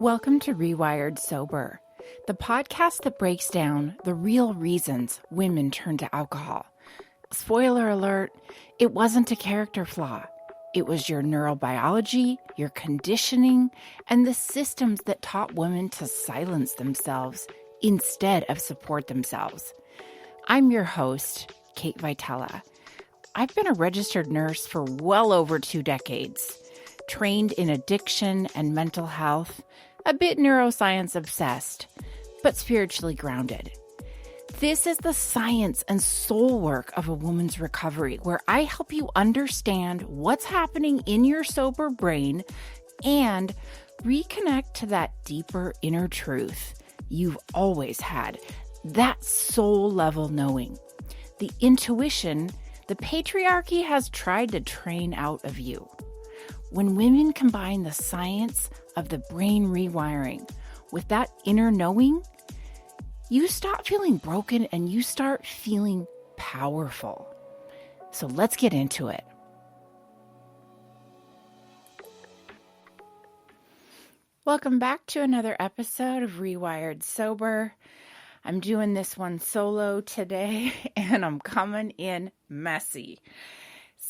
Welcome to Rewired Sober, the podcast that breaks down the real reasons women turn to alcohol. Spoiler alert, it wasn't a character flaw. It was your neurobiology, your conditioning, and the systems that taught women to silence themselves instead of support themselves. I'm your host, Kate Vitella. I've been a registered nurse for well over 2 decades, trained in addiction and mental health, a bit neuroscience obsessed, but spiritually grounded. This is the science and soul work of a woman's recovery, where I help you understand what's happening in your sober brain and reconnect to that deeper inner truth you've always had, that soul level knowing, the intuition the patriarchy has tried to train out of you. When women combine the science of the brain rewiring with that inner knowing, you stop feeling broken and you start feeling powerful. So let's get into it. Welcome back to another episode of Rewired Sober. I'm doing this one solo today and I'm coming in messy.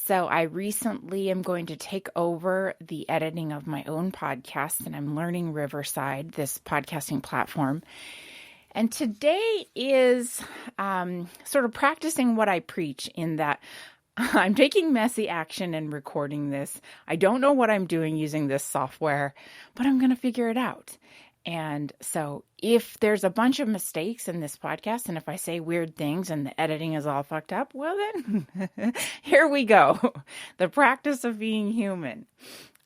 So I recently am going to take over the editing of my own podcast, and I'm learning Riverside, this podcasting platform. And today is sort of practicing what I preach, in that I'm taking messy action and recording this. I don't know what I'm doing using this software, but I'm going to figure it out. And so if there's a bunch of mistakes in this podcast, and if I say weird things and the editing is all fucked up, well then, here we go. The practice of being human.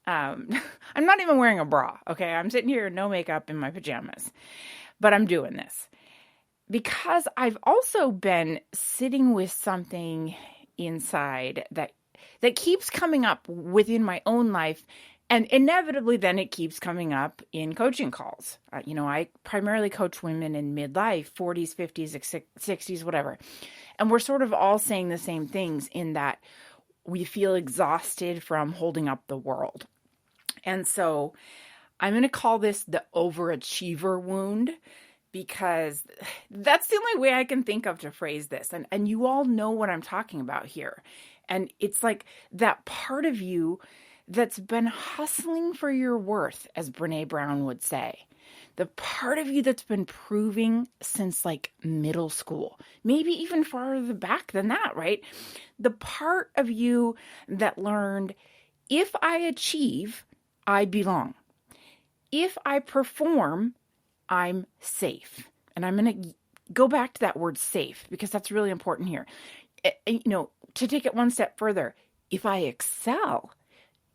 I'm not even wearing a bra, okay? I'm sitting here, no makeup, in my pajamas. But I'm doing this because I've also been sitting with something inside that keeps coming up within my own life. And inevitably, then it keeps coming up in coaching calls. I primarily coach women in midlife, 40s, 50s, 60s, whatever. And we're sort of all saying the same things, in that we feel exhausted from holding up the world. And so I'm going to call this the Overachiever Wound, because that's the only way I can think of to phrase this. And you all know what I'm talking about here. And it's like that part of you that's been hustling for your worth, as Brene Brown would say. The part of you that's been proving since like middle school, maybe even farther back than that, right? The part of you that learned, if I achieve, I belong. If I perform, I'm safe. And I'm going to go back to that word safe, because that's really important here. To take it one step further, if I excel,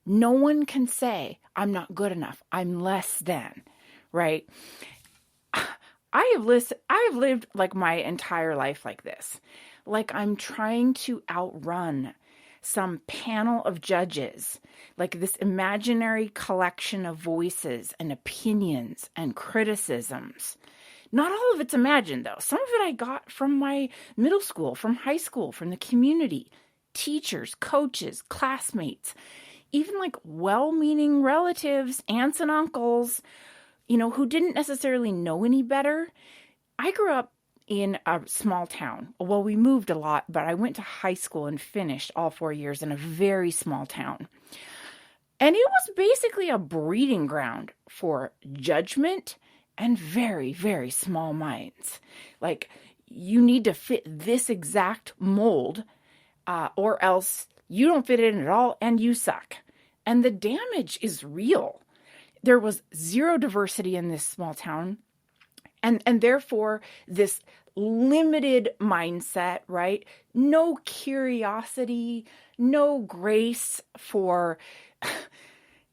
no one can say I'm not good enough, I'm less than, right? I have lived like my entire life like this. Like I'm trying to outrun some panel of judges, like this imaginary collection of voices and opinions and criticisms. Not all of it's imagined, though. Some of it I got from my middle school, from high school, from the community, teachers, coaches, classmates, even like well-meaning relatives, aunts and uncles, who didn't necessarily know any better. I grew up in a small town. Well, we moved a lot, but I went to high school and finished all 4 years in a very small town. And it was basically a breeding ground for judgment and very, very small minds. Like, you need to fit this exact mold, or else you don't fit in at all and you suck. And the damage is real. There was zero diversity in this small town. And therefore, this limited mindset, right? No curiosity, no grace for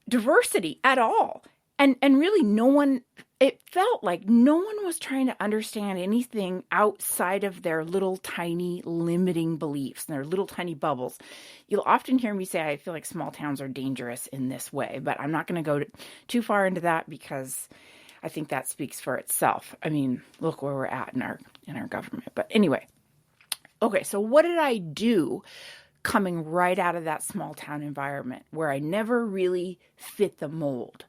diversity at all. And really it felt like no one was trying to understand anything outside of their little tiny limiting beliefs and their little tiny bubbles. You'll often hear me say, I feel like small towns are dangerous in this way, but I'm not going to go too far into that, because I think that speaks for itself. I mean, look where we're at in our government. But anyway, okay, so what did I do coming right out of that small town environment where I never really fit the mold?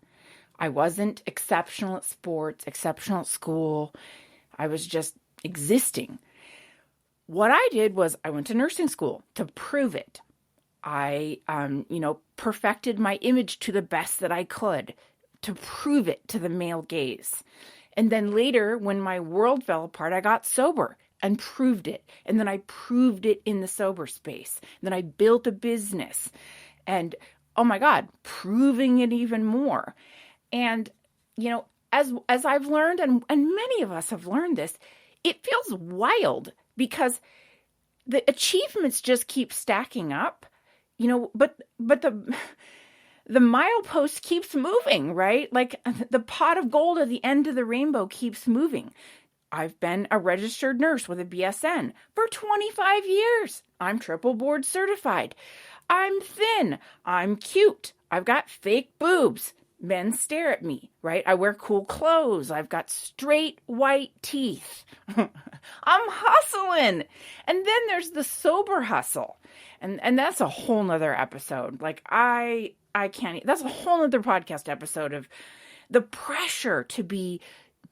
I wasn't exceptional at sports, exceptional at school. I was just existing. What I did was I went to nursing school to prove it. I, perfected my image to the best that I could to prove it to the male gaze. And then later, when my world fell apart, I got sober and proved it. And then I proved it in the sober space. And then I built a business and, oh my God, proving it even more. And, as I've learned, and many of us have learned this, it feels wild because the achievements just keep stacking up, but the milepost keeps moving, right? Like the pot of gold at the end of the rainbow keeps moving. I've been a registered nurse with a BSN for 25 years. I'm triple board certified. I'm thin. I'm cute. I've got fake boobs. Men stare at me, right? I wear cool clothes. I've got straight white teeth. I'm hustling. And then there's the sober hustle. And that's a whole nother episode. Like I can't, that's a whole nother podcast episode of the pressure to be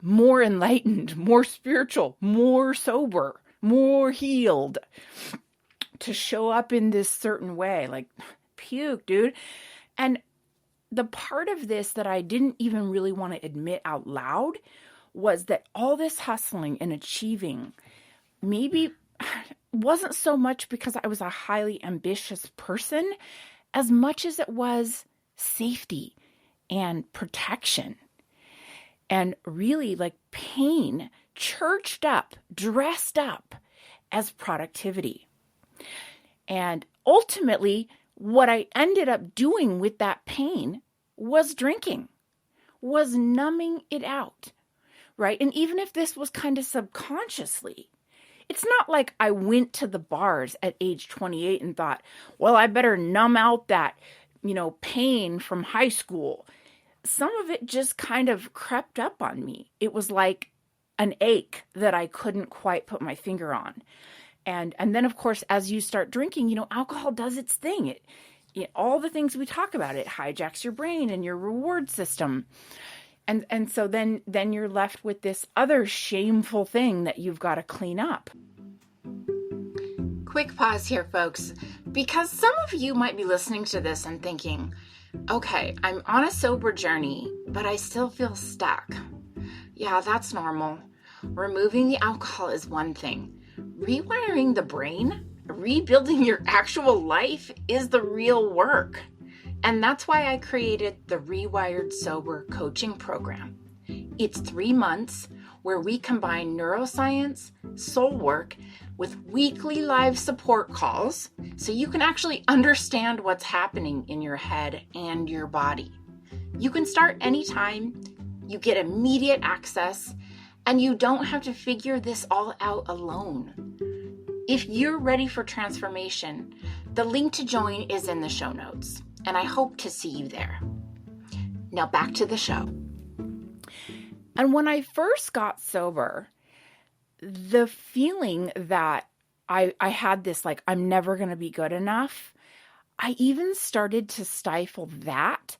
more enlightened, more spiritual, more sober, more healed, to show up in this certain way. Like, puke, dude. And the part of this that I didn't even really want to admit out loud was that all this hustling and achieving maybe wasn't so much because I was a highly ambitious person as much as it was safety and protection. And really like pain churched up, dressed up as productivity. And ultimately, what I ended up doing with that pain was drinking, was numbing it out, right? And even if this was kind of subconsciously, it's not like I went to the bars at age 28 and thought, well, I better numb out that, pain from high school. Some of it just kind of crept up on me. It was like an ache that I couldn't quite put my finger on. And then, of course, as you start drinking, alcohol does its thing. All the things we talk about, it hijacks your brain and your reward system. And so then you're left with this other shameful thing that you've got to clean up. Quick pause here, folks, because some of you might be listening to this and thinking, okay, I'm on a sober journey, but I still feel stuck. Yeah, that's normal. Removing the alcohol is one thing. Rewiring the brain, rebuilding your actual life is the real work. And that's why I created the Rewired Sober coaching program. It's 3 months where we combine neuroscience, soul work, with weekly live support calls so you can actually understand what's happening in your head and your body. You can start anytime, you get immediate access, and you don't have to figure this all out alone. If you're ready for transformation, the link to join is in the show notes, and I hope to see you there. Now back to the show. And when I first got sober, the feeling that I had this, like, I'm never going to be good enough, I even started to stifle that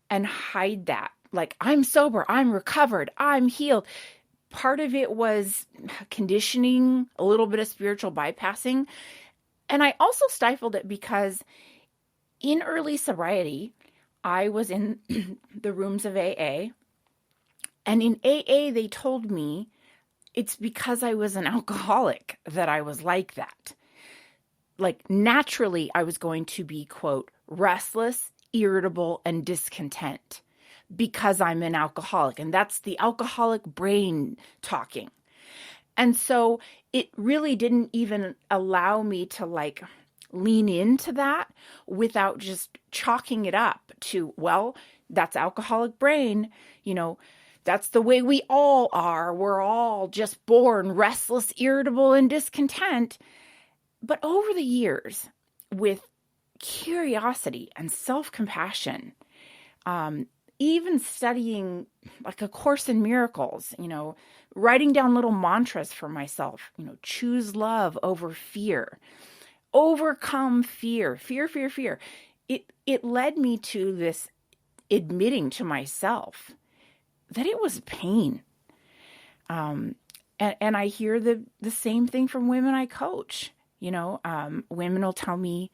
and hide that. Like, I'm sober, I'm recovered, I'm healed. Part of it was conditioning, a little bit of spiritual bypassing. And I also stifled it because in early sobriety, I was in the rooms of AA. And in AA, they told me it's because I was an alcoholic that I was like that. Like, naturally, I was going to be, quote, restless, irritable, and discontent because I'm an alcoholic. And that's the alcoholic brain talking. And so it really didn't even allow me to like lean into that without just chalking it up to, well, that's alcoholic brain, that's the way we all are. We're all just born restless, irritable, and discontent. But over the years, with curiosity and self-compassion, even studying like A Course in Miracles, writing down little mantras for myself, choose love over fear, overcome fear, fear. It led me to this admitting to myself that it was pain. And I hear the same thing from women I coach. Women will tell me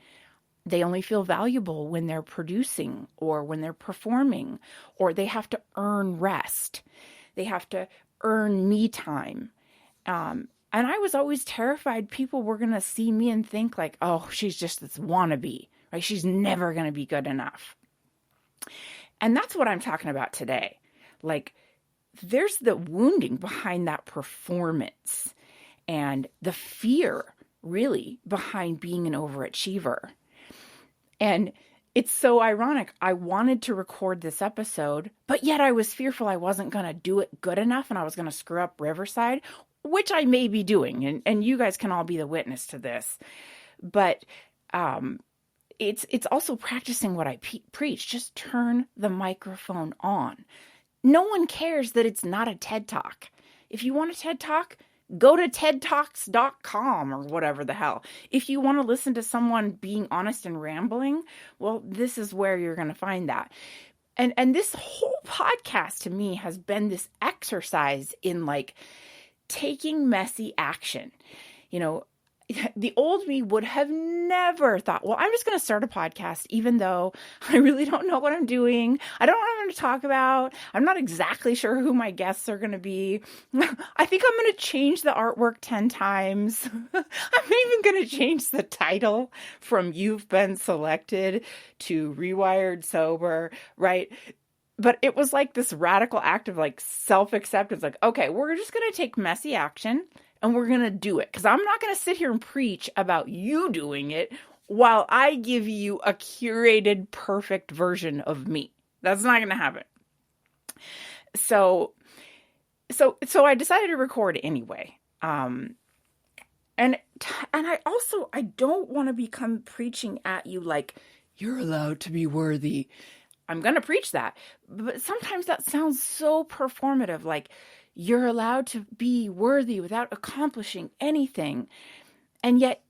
they only feel valuable when they're producing or when they're performing, or they have to earn rest. They have to earn me time. And I was always terrified people were going to see me and think like, oh, she's just this wannabe, right? She's never going to be good enough. And that's what I'm talking about today. Like, there's the wounding behind that performance and the fear, really, behind being an overachiever. And it's so ironic. I wanted to record this episode, but yet I was fearful I wasn't going to do it good enough and I was going to screw up Riverside, which I may be doing. And you guys can all be the witness to this. But it's also practicing what I preach. Just turn the microphone on. No one cares that it's not a TED Talk. If you want a TED Talk, go to tedtalks.com or whatever the hell. If you want to listen to someone being honest and rambling, well, this is where you're going to find that. And this whole podcast to me has been this exercise in like taking messy action. The old me would have never thought, well, I'm just going to start a podcast, even though I really don't know what I'm doing. I don't know what I'm going to talk about. I'm not exactly sure who my guests are going to be. I think I'm going to change the artwork 10 times. I'm even going to change the title from You've Been Selected to Rewired Sober, right? But it was like this radical act of like self-acceptance. Like, okay, we're just going to take messy action. And we're going to do it because I'm not going to sit here and preach about you doing it while I give you a curated, perfect version of me. That's not going to happen. So I decided to record anyway. And I don't want to become preaching at you like you're allowed to be worthy. I'm going to preach that. But sometimes that sounds so performative, like you're allowed to be worthy without accomplishing anything. And yet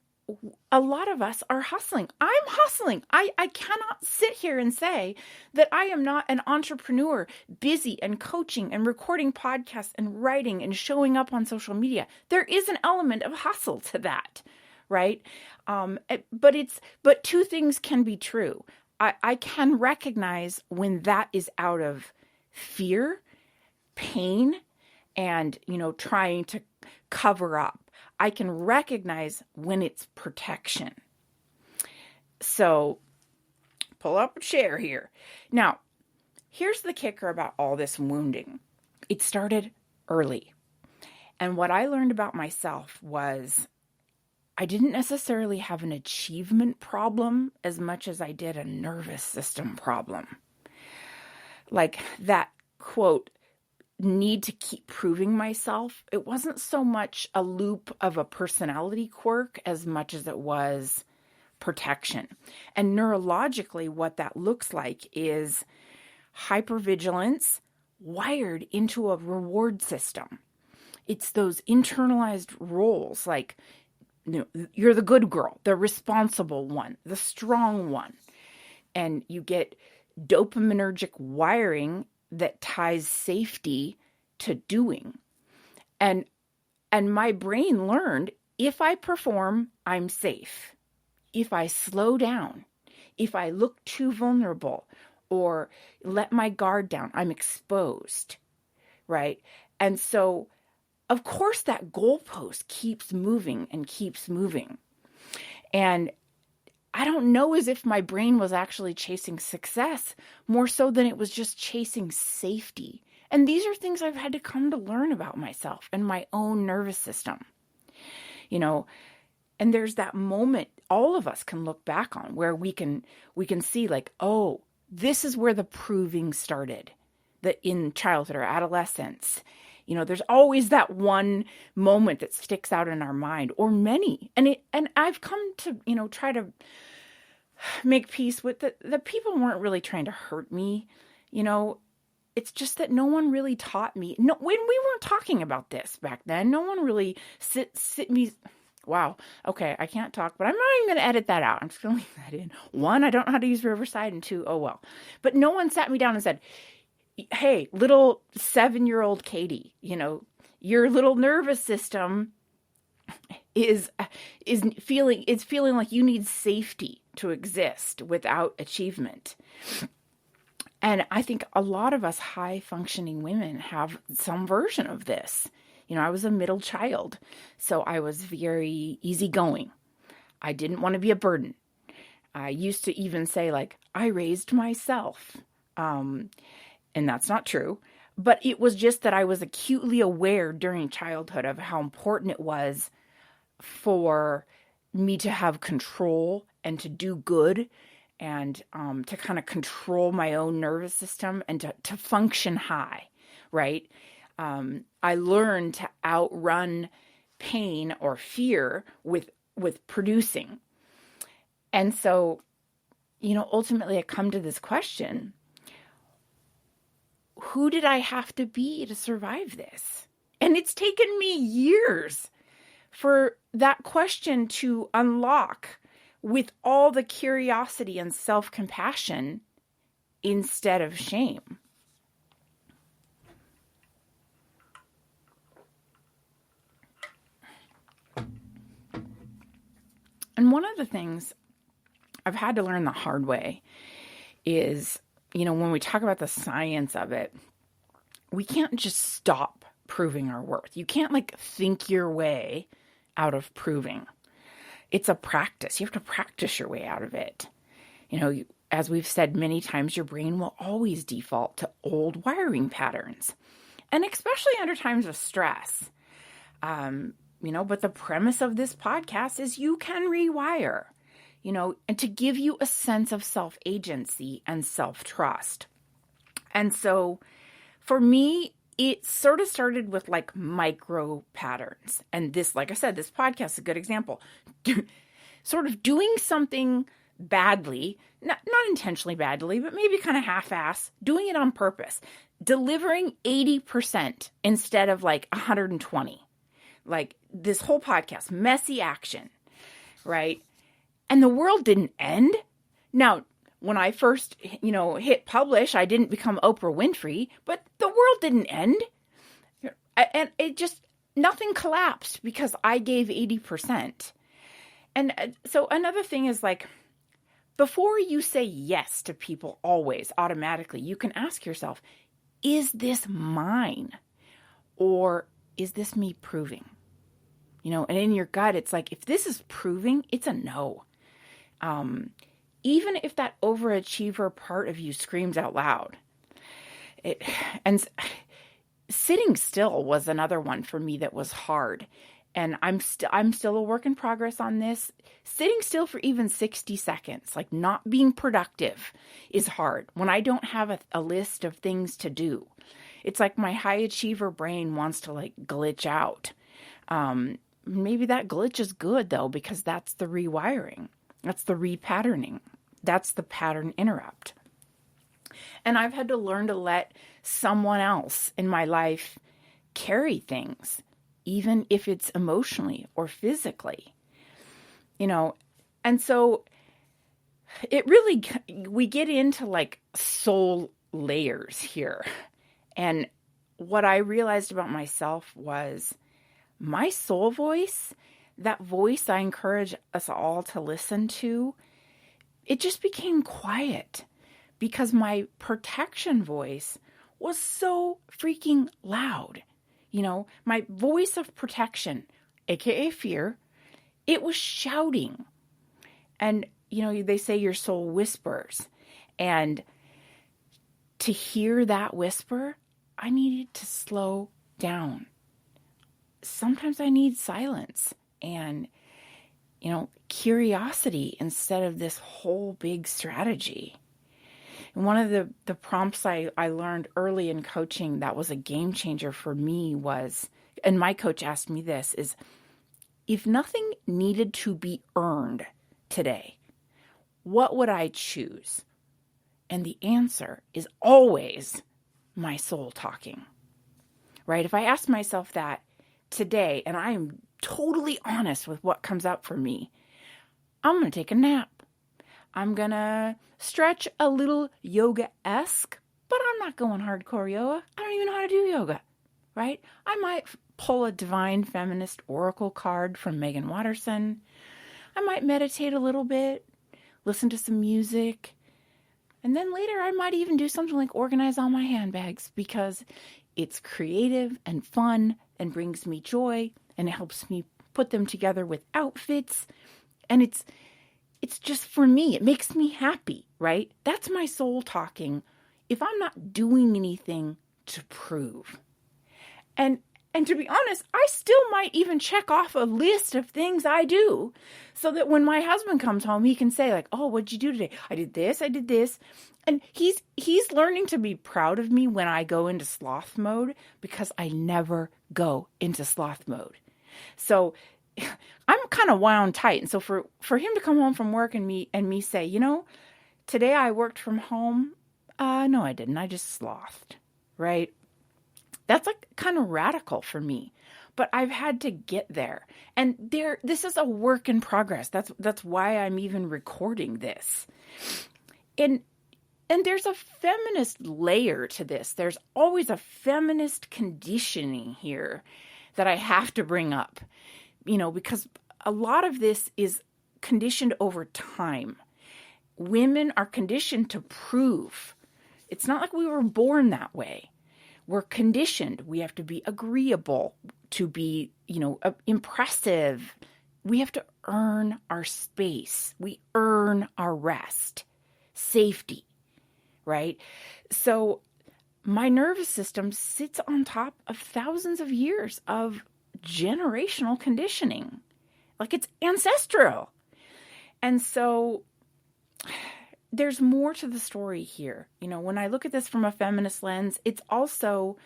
a lot of us are hustling. I'm hustling. I cannot sit here and say that I am not an entrepreneur, busy and coaching and recording podcasts and writing and showing up on social media. There is an element of hustle to that, right? But two things can be true. I can recognize when that is out of fear, pain, and, trying to cover up. I can recognize when it's protection. So pull up a chair here. Now, here's the kicker about all this wounding. It started early. And what I learned about myself was I didn't necessarily have an achievement problem as much as I did a nervous system problem. Like that quote, need to keep proving myself. It wasn't so much a loop of a personality quirk as much as it was protection. And neurologically, what that looks like is hypervigilance wired into a reward system. It's those internalized roles like, you're the good girl, the responsible one, the strong one. And you get dopaminergic wiring that ties safety to doing. And my brain learned if I perform, I'm safe. If I slow down, if I look too vulnerable or let my guard down, I'm exposed, right? And so, of course, that goalpost keeps moving and keeps moving. And I don't know as if my brain was actually chasing success more so than it was just chasing safety. And these are things I've had to come to learn about myself and my own nervous system. And there's that moment all of us can look back on where we can see like, oh, this is where the proving started, that in childhood or adolescence. There's always that one moment that sticks out in our mind, or many. And I've come to, try to make peace with the people weren't really trying to hurt me. It's just that no one really taught me. No, when we weren't talking about this back then, no one really Wow. Okay, I can't talk, but I'm not even going to edit that out. I'm just going to leave that in. One, I don't know how to use Riverside, and two, oh well. But no one sat me down and said, hey, little 7-year-old Katie, your little nervous system is feeling like you need safety to exist without achievement. And I think a lot of us high functioning women have some version of this. I was a middle child, so I was very easygoing. I didn't want to be a burden. I used to even say, like, I raised myself. And that's not true. But it was just that I was acutely aware during childhood of how important it was for me to have control and to do good and to kind of control my own nervous system and to function high, right? I learned to outrun pain or fear with producing. And so, ultimately I come to this question: who did I have to be to survive this? And it's taken me years for that question to unlock with all the curiosity and self-compassion instead of shame. And one of the things I've had to learn the hard way is, when we talk about the science of it, we can't just stop proving our worth. You can't think your way out of proving. It's a practice. You have to practice your way out of it. As we've said many times, your brain will always default to old wiring patterns, and especially under times of stress. But the premise of this podcast is you can rewire, and to give you a sense of self-agency and self-trust. And so for me, it sort of started with micro patterns. And this, like I said, this podcast is a good example. Sort of doing something badly, not intentionally badly, but maybe kind of half-ass, doing it on purpose, delivering 80% instead of 120. This whole podcast, messy action, right? And the world didn't end. Now, when I first, hit publish, I didn't become Oprah Winfrey, but the world didn't end. And it just, nothing collapsed because I gave 80%. And so another thing is before you say yes to people always, automatically, you can ask yourself, is this mine? Or is this me proving? And in your gut, it's if this is proving, it's a no. Even if that overachiever part of you screams out loud. And sitting still was another one for me that was hard. And I'm still a work in progress on this. Sitting still for even 60 seconds, not being productive, is hard. When I don't have a list of things to do, it's my high achiever brain wants to glitch out. Maybe that glitch is good though, because that's the rewiring. That's the repatterning. That's the pattern interrupt. And I've had to learn to let someone else in my life carry things, even if it's emotionally or physically, And so it really, we get into soul layers here. And what I realized about myself was my soul voice, that voice I encourage us all to listen to, it just became quiet because my protection voice was so freaking loud. My voice of protection, aka fear, it was shouting. And, they say your soul whispers. And to hear that whisper, I needed to slow down. Sometimes I need silence and, curiosity instead of this whole big strategy. And one of the prompts I learned early in coaching that was a game changer for me was, and my coach asked me this, is if nothing needed to be earned today, what would I choose? And the answer is always my soul talking, right? If I ask myself that today and I am totally honest with what comes up for me, I'm going to take a nap. I'm going to stretch a little yoga-esque, but I'm not going hardcore yoga. I don't even know how to do yoga, right? I might pull a divine feminist oracle card from Megan Watterson. I might meditate a little bit, listen to some music, and then later I might even do something like organize all my handbags because it's creative and fun and brings me joy and it helps me put them together with outfits. And it's just for me. It makes me happy, right? That's my soul talking if I'm not doing anything to prove. And to be honest, I still might even check off a list of things I do so that when my husband comes home, he can say like, oh, what'd you do today? I did this. And he's learning to be proud of me when I go into sloth mode because I never go into sloth mode. So I'm kind of wound tight. And so for him to come home from work and me say, you know, today I worked from home. No, I didn't. I just slothed, right? That's like kind of radical for me, but I've had to get there. And this is a work in progress. That's why I'm even recording this. And there's a feminist layer to this. There's always a feminist conditioning here that I have to bring up, you know, because a lot of this is conditioned over time. Women are conditioned to prove. It's not like we were born that way. We're conditioned. We have to be agreeable, to be, you know, impressive. We have to earn our space. We earn our rest, safety, right? So my nervous system sits on top of thousands of years of generational conditioning. Like it's ancestral. And so there's more to the story here. You know, when I look at this from a feminist lens, it's also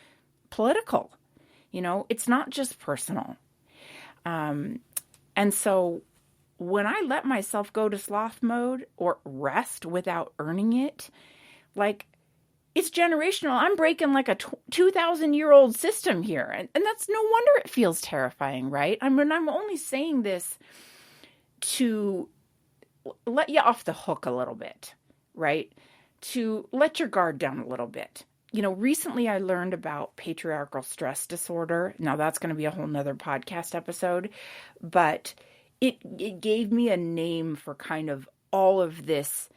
political. You know, it's not just personal. And so when I let myself go to sloth mode or rest without earning it, like it's generational. I'm breaking like a 2,000-year-old system here. And that's no wonder it feels terrifying, right? I mean, I'm only saying this to let you off the hook a little bit, right? To let your guard down a little bit. You know, recently I learned about patriarchal stress disorder. Now that's going to be a whole nother podcast episode, but it gave me a name for kind of all of this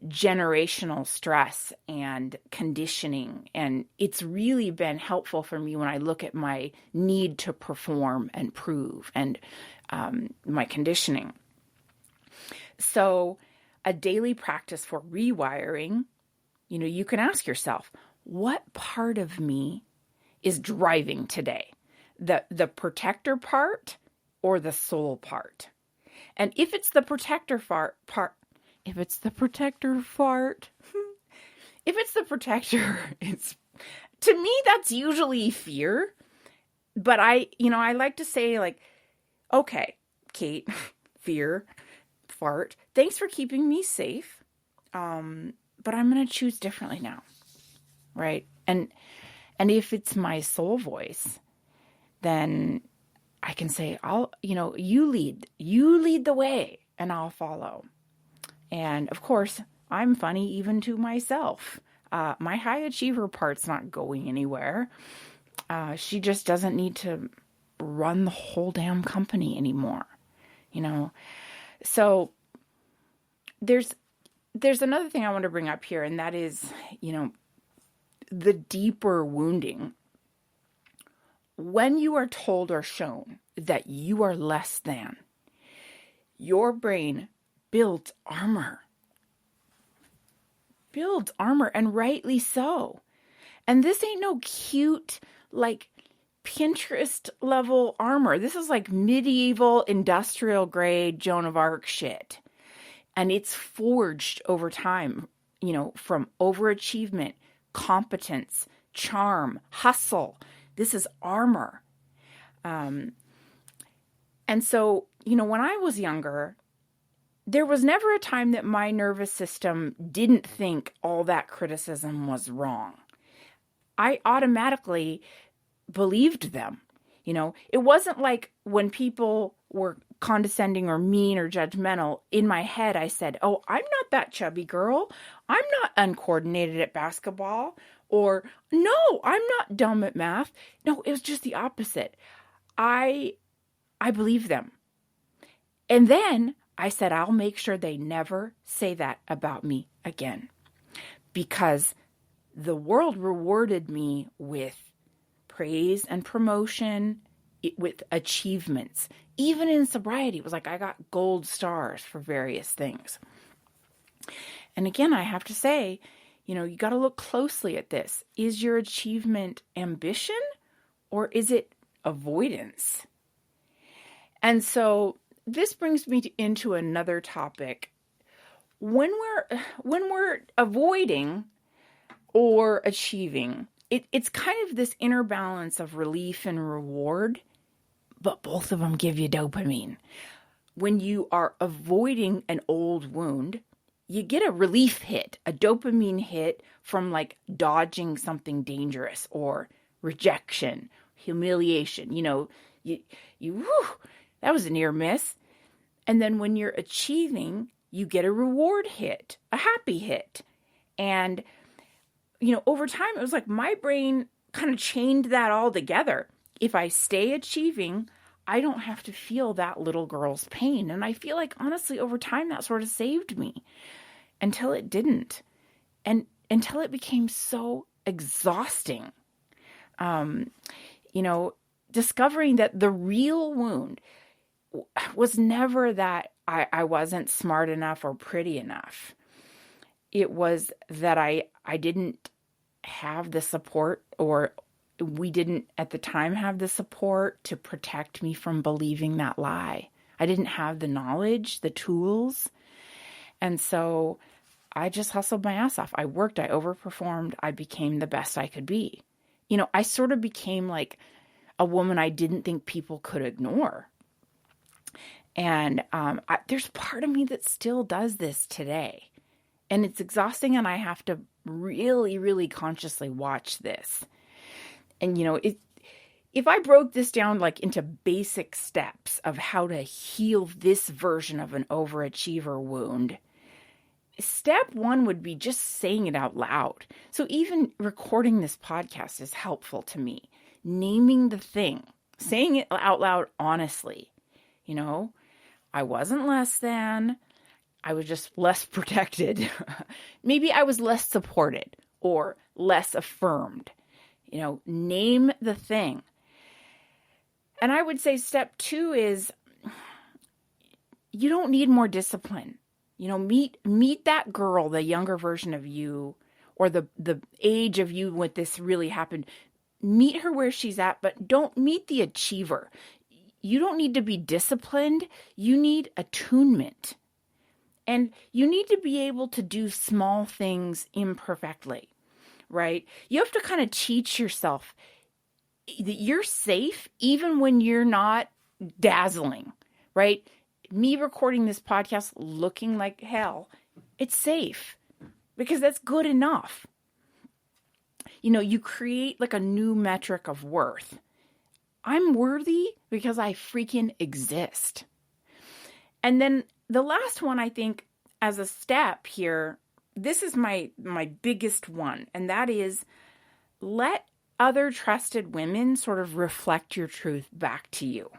generational stress and conditioning. And it's really been helpful for me when I look at my need to perform and prove and my conditioning. So a daily practice for rewiring, you know, you can ask yourself, what part of me is driving today? The protector part or the soul part? And if it's the protector if it's the protector, it's, to me, that's usually fear. But I like to say like, okay, Kate, fear, fart, thanks for keeping me safe. But I'm going to choose differently now. Right. And if it's my soul voice, then I can say, you lead the way and I'll follow. And of course, I'm funny even to myself. My high achiever part's not going anywhere. She just doesn't need to run the whole damn company anymore, you know? So there's another thing I want to bring up here, and that is, you know, the deeper wounding. When you are told or shown that you are less than, your brain builds armor, and rightly so. And this ain't no cute, like, Pinterest level armor. This is like medieval industrial grade Joan of Arc shit. And it's forged over time, you know, from overachievement, competence, charm, hustle. This is armor. And so, you know, when I was younger, there was never a time that my nervous system didn't think all that criticism was wrong. I automatically believed them. It wasn't like when people were condescending or mean or judgmental, in my head I said, oh, I'm not that chubby girl. I'm not uncoordinated at basketball. Or, no, I'm not dumb at math. No, it was just the opposite. I believe them. And then I said, I'll make sure they never say that about me again. Because the world rewarded me with praise and promotion, with achievements. Even in sobriety, it was like I got gold stars for various things. And again, I have to say, you got to look closely at this. Is your achievement ambition or is it avoidance? And so this brings me into another topic. When we're avoiding or achieving, it's kind of this inner balance of relief and reward, but both of them give you dopamine. When you are avoiding an old wound, you get a relief hit, a dopamine hit from like dodging something dangerous or rejection, humiliation. That was a near miss. And then when you're achieving, you get a reward hit, a happy hit. And, over time, it was like my brain kind of chained that all together. If I stay achieving, I don't have to feel that little girl's pain. And I feel like, honestly, over time, that sort of saved me until it didn't. And until it became so exhausting. Discovering that the real wound was never that I wasn't smart enough or pretty enough. It was that I didn't have the support, or we didn't at the time have the support to protect me from believing that lie. I didn't have the knowledge, the tools. And so I just hustled my ass off. I worked, I overperformed, I became the best I could be. I sort of became like a woman I didn't think people could ignore. And there's part of me that still does this today. And it's exhausting, and I have to really, really consciously watch this. And, if I broke this down like into basic steps of how to heal this version of an overachiever wound, step one would be just saying it out loud. So even recording this podcast is helpful to me. Naming the thing, saying it out loud honestly. I wasn't less than, I was just less protected. Maybe I was less supported or less affirmed. Name the thing. And I would say step two is you don't need more discipline. Meet that girl, the younger version of you, or the age of you when this really happened. Meet her where she's at, but don't meet the achiever. You don't need to be disciplined. You need attunement. And you need to be able to do small things imperfectly, right? You have to kind of teach yourself that you're safe even when you're not dazzling, right? Me recording this podcast looking like hell, it's safe because that's good enough. You create like a new metric of worth. I'm worthy because I freaking exist. And then the last one, I think, as a step here, this is my biggest one, and that is let other trusted women sort of reflect your truth back to you.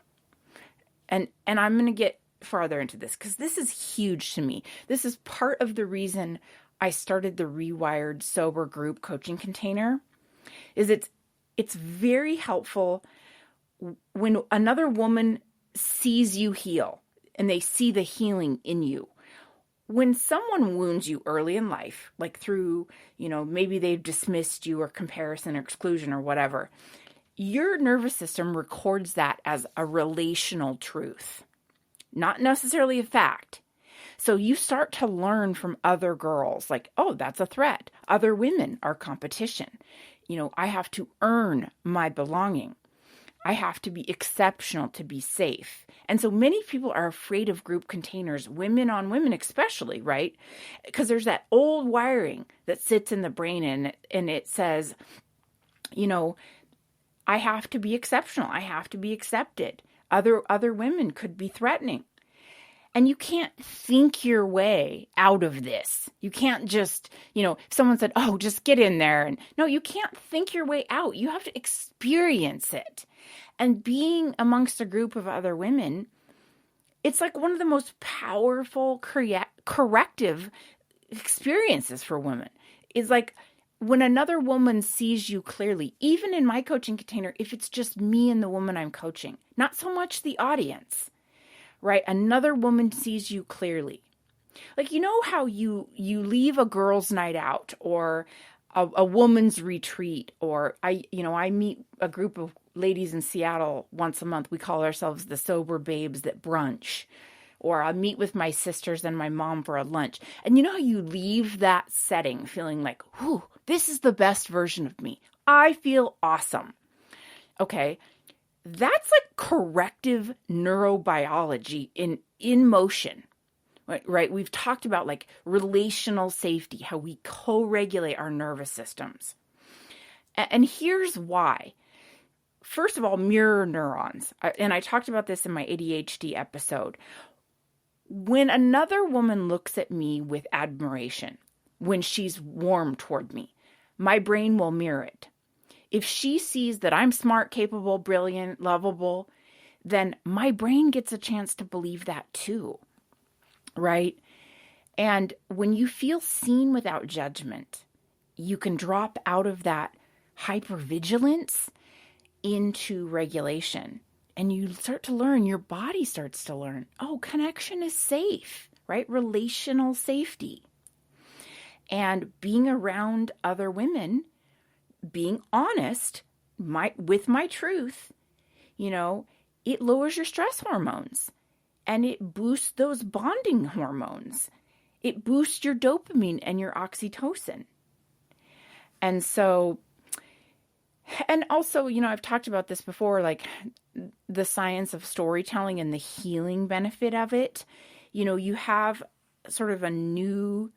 And I'm going to get farther into this because this is huge to me. This is part of the reason I started the Rewired Sober Group Coaching Container. It's very helpful when another woman sees you heal and they see the healing in you. When someone wounds you early in life, like through, maybe they've dismissed you or comparison or exclusion or whatever, your nervous system records that as a relational truth, not necessarily a fact. So you start to learn from other girls, like, oh, that's a threat. Other women are competition. I have to earn my belonging. I have to be exceptional to be safe. And so many people are afraid of group containers, women on women especially, right? Because there's that old wiring that sits in the brain and it says, I have to be exceptional. I have to be accepted. Other women could be threatening. And you can't think your way out of this. You can't just, if someone said, oh, just get in there. And no, you can't think your way out. You have to experience it. And being amongst a group of other women, it's like one of the most powerful corrective experiences for women. It's like when another woman sees you clearly, even in my coaching container, if it's just me and the woman I'm coaching, not so much the audience, right? Another woman sees you clearly. Like, how you leave a girls' night out or a woman's retreat, or I meet a group of ladies in Seattle once a month. We call ourselves the Sober Babes that brunch. Or I'll meet with my sisters and my mom for a lunch. And how you leave that setting feeling like, whew, this is the best version of me. I feel awesome. Okay. That's like corrective neurobiology in motion, right? We've talked about like relational safety, how we co-regulate our nervous systems. And here's why. First of all, mirror neurons. And I talked about this in my ADHD episode. When another woman looks at me with admiration, when she's warm toward me, my brain will mirror it. If she sees that I'm smart, capable, brilliant, lovable, then my brain gets a chance to believe that too, right? And when you feel seen without judgment, you can drop out of that hypervigilance into regulation. And you start to learn, your body starts to learn, oh, connection is safe, right? Relational safety. And being around other women, being honest with my truth, it lowers your stress hormones and it boosts those bonding hormones. It boosts your dopamine and your oxytocin. And so, and also, I've talked about this before, like the science of storytelling and the healing benefit of it. You have sort of a new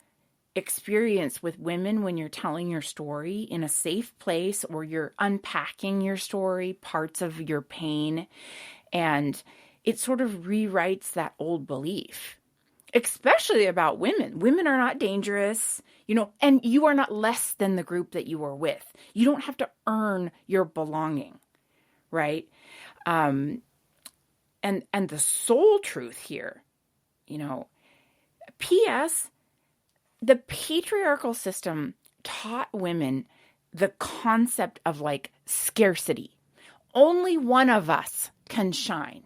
experience with women when you're telling your story in a safe place, or you're unpacking your story, parts of your pain, and it sort of rewrites that old belief, especially about women. Women are not dangerous, and you are not less than the group that you are with. You don't have to earn your belonging, right? And the soul truth here, P.S., the patriarchal system taught women the concept of like scarcity. Only one of us can shine.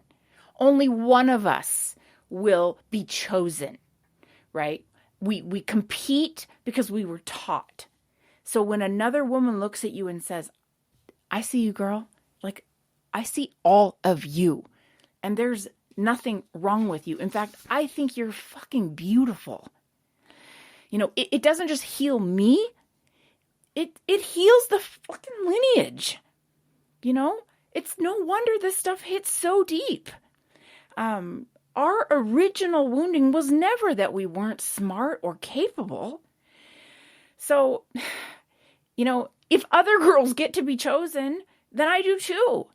Only one of us will be chosen, right? We compete because we were taught. So when another woman looks at you and says, I see you, girl, like I see all of you, and there's nothing wrong with you. In fact, I think you're fucking beautiful. It doesn't just heal me. It heals the fucking lineage. It's no wonder this stuff hits so deep. Our original wounding was never that we weren't smart or capable. So, if other girls get to be chosen, then I do too.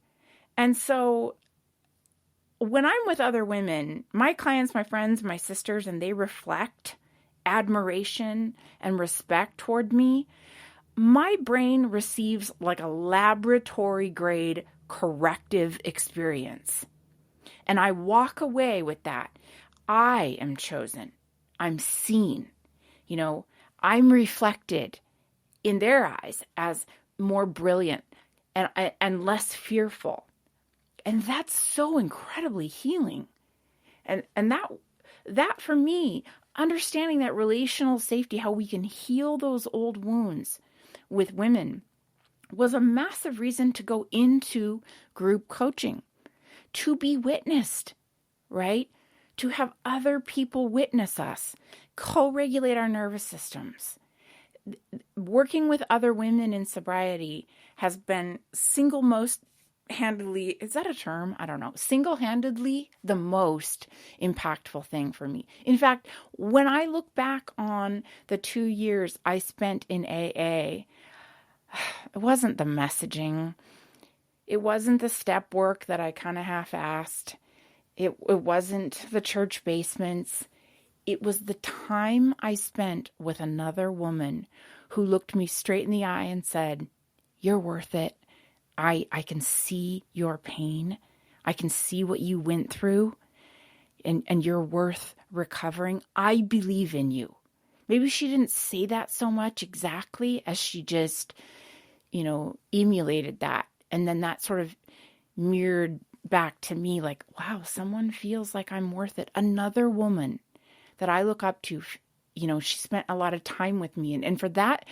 And so when I'm with other women, my clients, my friends, my sisters, and they reflect admiration and respect toward me, my brain receives like a laboratory grade corrective experience. And I walk away with that. I am chosen. I'm seen. I'm reflected in their eyes as more brilliant and less fearful. And that's so incredibly healing. And that for me, understanding that relational safety, how we can heal those old wounds with women, was a massive reason to go into group coaching, to be witnessed, right? To have other people witness us, co-regulate our nervous systems. Working with other women in sobriety has been single-handedly, is that a term? I don't know. Single-handedly the most impactful thing for me. In fact, when I look back on the 2 years I spent in AA, it wasn't the messaging. It wasn't the step work that I kind of half-assed. It wasn't the church basements. It was the time I spent with another woman who looked me straight in the eye and said, "You're worth it. I can see your pain. I can see what you went through, and you're worth recovering. I believe in you." Maybe she didn't say that so much exactly as she just, emulated that. And then that sort of mirrored back to me like, wow, someone feels like I'm worth it. Another woman that I look up to, she spent a lot of time with me. And for that,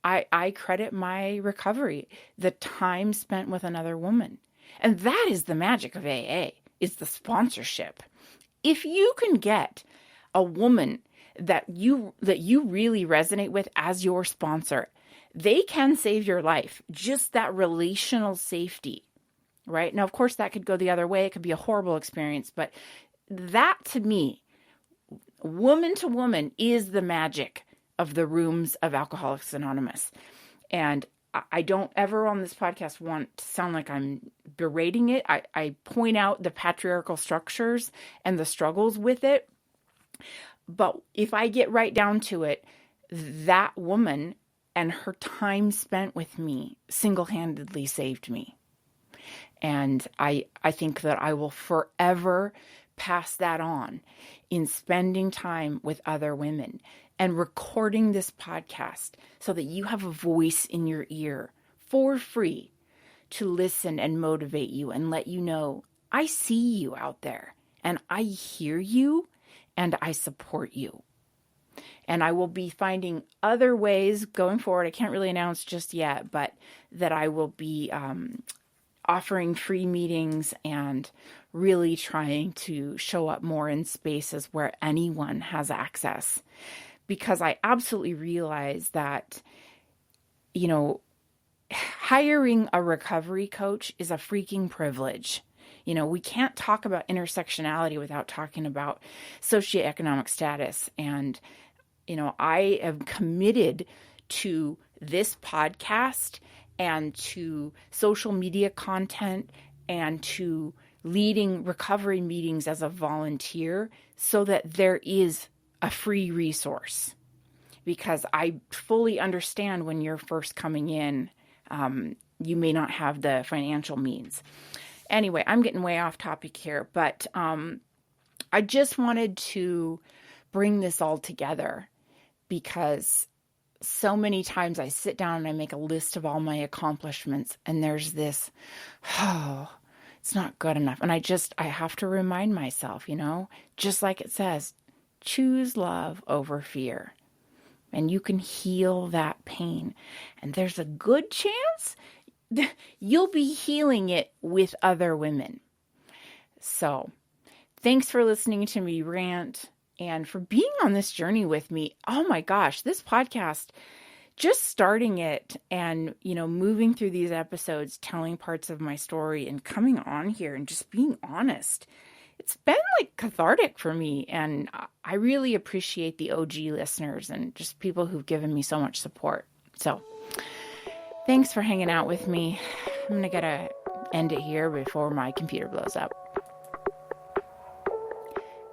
I credit my recovery, the time spent with another woman. And that is the magic of AA, is the sponsorship. If you can get a woman that you really resonate with as your sponsor, they can save your life. Just that relational safety, right? Now, of course, that could go the other way. It could be a horrible experience, but that to me, woman to woman, is the magic of the rooms of Alcoholics Anonymous. And I don't ever on this podcast want to sound like I'm berating it. I point out the patriarchal structures and the struggles with it. But if I get right down to it, that woman and her time spent with me single-handedly saved me. And I think that I will forever pass that on in spending time with other women and recording this podcast so that you have a voice in your ear for free to listen and motivate you and let you know, I see you out there and I hear you and I support you. And I will be finding other ways going forward. I can't really announce just yet, but that I will be offering free meetings and really trying to show up more in spaces where anyone has access. Because I absolutely realize that, hiring a recovery coach is a freaking privilege. We can't talk about intersectionality without talking about socioeconomic status. And I am committed to this podcast and to social media content and to leading recovery meetings as a volunteer so that there is a free resource. Because I fully understand when you're first coming in, you may not have the financial means. Anyway, I'm getting way off topic here, but I just wanted to bring this all together because so many times I sit down and I make a list of all my accomplishments and there's this, it's not good enough. And I have to remind myself, just like it says, choose love over fear. And you can heal that pain. And there's a good chance you'll be healing it with other women. So thanks for listening to me rant and for being on this journey with me. Oh my gosh, this podcast, just starting it and, moving through these episodes, telling parts of my story and coming on here and just being honest. It's been like cathartic for me. And I really appreciate the OG listeners and just people who've given me so much support. So thanks for hanging out with me. I'm going to end it here before my computer blows up.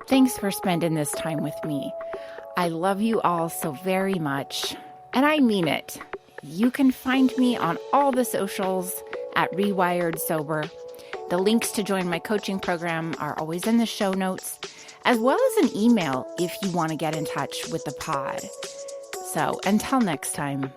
Thanks for spending this time with me. I love you all so very much, and I mean it. You can find me on all the socials at Rewired Sober. The links to join my coaching program are always in the show notes, as well as an email if you want to get in touch with the pod. So until next time.